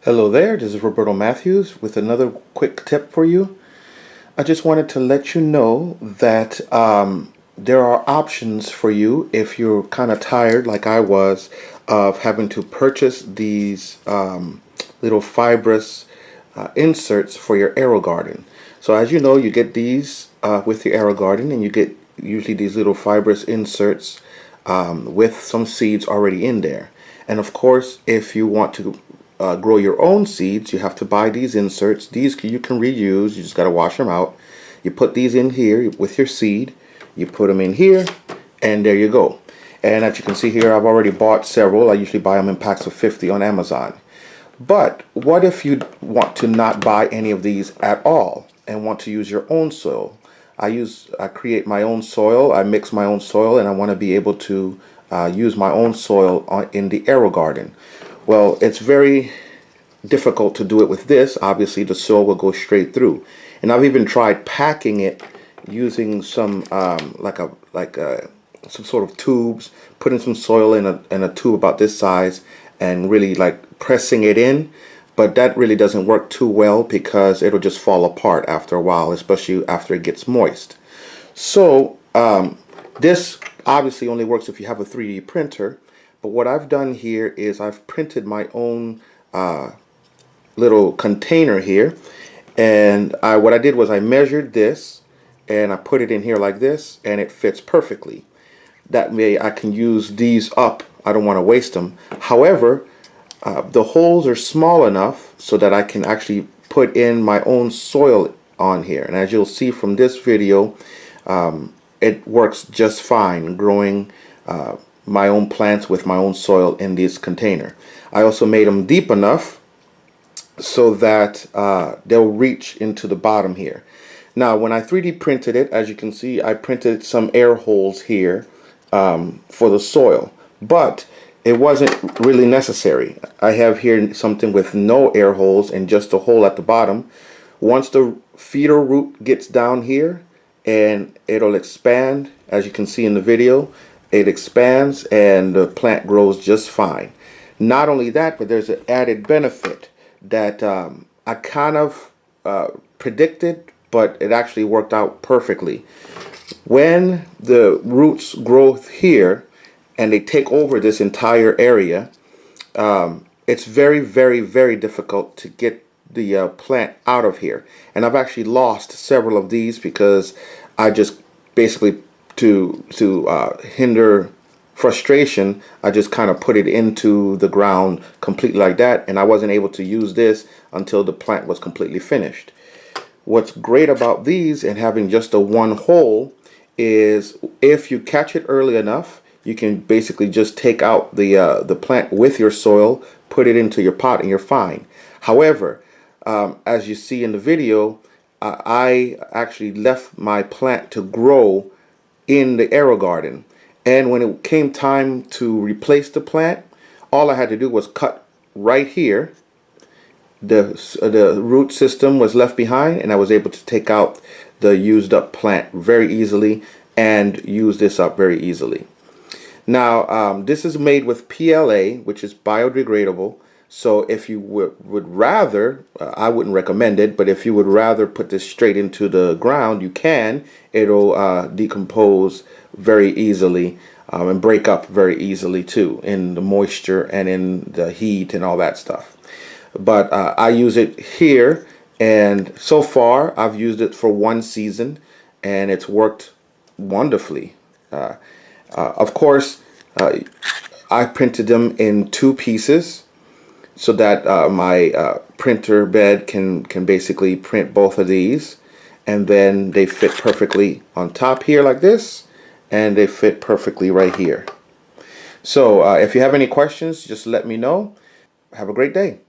Hello there, this is Roberto Matthews with another quick tip for you. I just wanted to let you know that there are options for you if you're kind of tired, like I was, of having to purchase these little fibrous inserts for your AeroGarden. So as you know, you get these with your AeroGarden, and you get usually these little fibrous inserts with some seeds already in there. And of course, if you want to grow your own seeds, you have to buy these inserts. These you can reuse, you just got to wash them out. You put these in here with your seed, you put them in here, and there you go. And as you can see here, I've already bought several. I usually buy them in packs of 50 on Amazon. But what if you want to not buy any of these at all and want to use your own soil? I create my own soil, I mix my own soil, and I want to be able to use my own soil in the AeroGarden. Well, it's very difficult to do it with this. Obviously, the soil will go straight through. And I've even tried packing it using some some sort of tubes, putting some soil in a tube about this size and really like pressing it in. But that really doesn't work too well because it'll just fall apart after a while, especially after it gets moist. So this obviously only works if you have a 3D printer. But what I've done here is I've printed my own little container here, and what I did was I measured this and I put it in here like this, and it fits perfectly. That way I can use these up. I don't want to waste them. However, the holes are small enough so that I can actually put in my own soil on here, and as you'll see from this video, it works just fine growing my own plants with my own soil in this container. I also made them deep enough so that they'll reach into the bottom here. Now when I 3D printed it, as you can see, I printed some air holes here for the soil, but it wasn't really necessary. I have here something with no air holes and just a hole at the bottom. Once the feeder root gets down here, and it'll expand, as you can see in the video, it expands and the plant grows just fine. Not only that, but there's an added benefit that I kind of predicted, but it actually worked out perfectly. When the roots grow here and they take over this entire area, it's very, very, very difficult to get the plant out of here. And I've actually lost several of these because I just basically to hinder frustration, I just kind of put it into the ground completely like that, and I wasn't able to use this until the plant was completely finished. What's great about these and having just a one hole is if you catch it early enough, you can basically just take out the plant with your soil, put it into your pot, and you're fine. However, as you see in the video, I actually left my plant to grow in the AeroGarden, and when it came time to replace the plant, all I had to do was cut right here. The root system was left behind, and I was able to take out the used up plant very easily and use this up very easily. Now this is made with PLA, which is biodegradable. So if you would rather, I wouldn't recommend it, but if you would rather put this straight into the ground, you can. It'll decompose very easily and break up very easily too in the moisture and in the heat and all that stuff. But I use it here, and so far I've used it for one season and it's worked wonderfully. Of course, I printed them in 2 pieces, so that my printer bed can basically print both of these, and then they fit perfectly on top here like this, and they fit perfectly right here. So if you have any questions, just let me know. Have a great day.